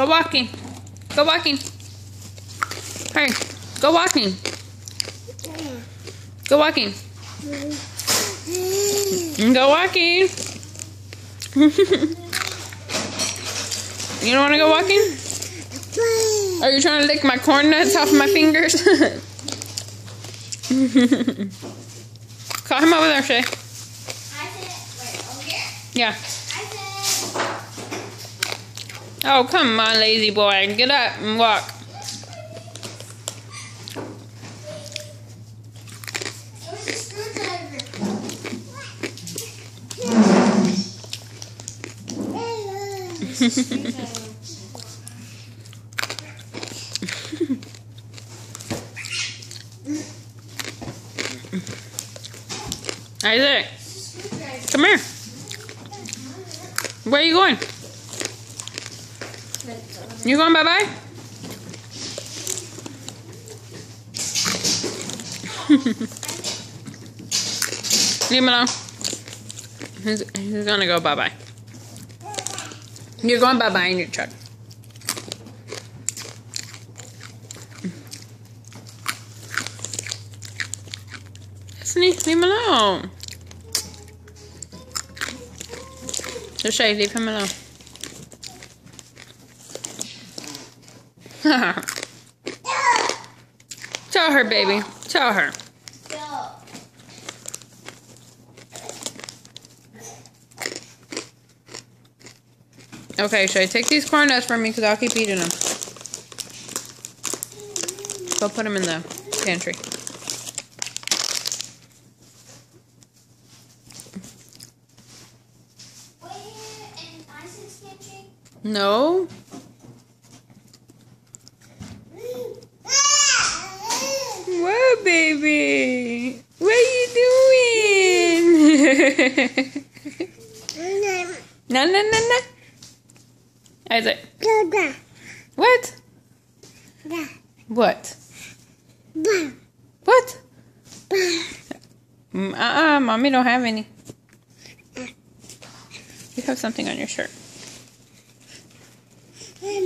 Go walking. Go walking. Hurry. Go walking. Go walking. Go walking. You don't want to go walking? Are you trying to lick my corn nuts off my fingers? Call him over there, Shay. Yeah. Oh, come on, lazy boy. Get up and walk. Isaac, come here. Where are you going? You going bye-bye? Leave him alone. He's gonna go bye-bye. You're going bye-bye in your truck. Leave him alone. Just Shay, leave him alone. Tell her, baby. Tell her. Okay, Shay, take these corn nuts from me because I'll keep eating them. Go put them in the pantry. No. Whoa, baby. What are you doing? No, no, no, no. Isaac. What? What? What? Mommy don't have any. You have something on your shirt.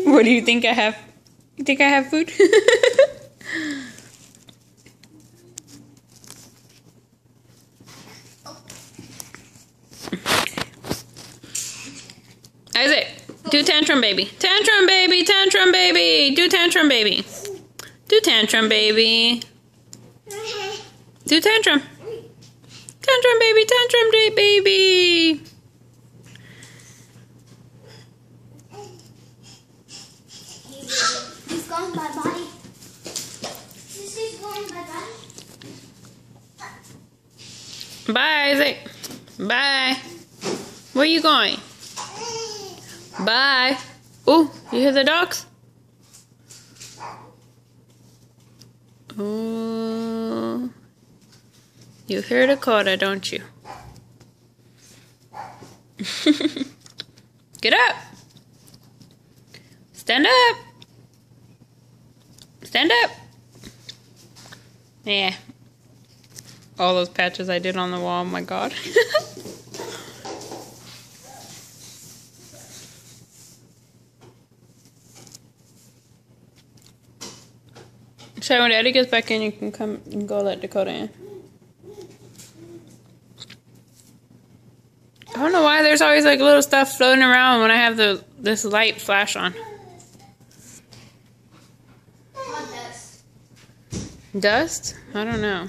What do you think I have? You think I have food? Isaac, do tantrum baby. Tantrum baby, tantrum baby. Do tantrum baby. Do tantrum baby. Do tantrum. Tantrum baby, tantrum baby. He's going bye-bye. Sissy's going bye-bye. Bye, Isaac. Bye. Where are you going? Bye. Ooh, you hear the dogs? Ooh. You hear Dakota, don't you? Get up. Stand up. Stand up. Yeah. All those patches I did on the wall, oh my god. So when Daddy gets back in, you can come and go let Dakota in. I don't know why there's always like little stuff floating around when I have this light flash on. Dust. Dust? I don't know.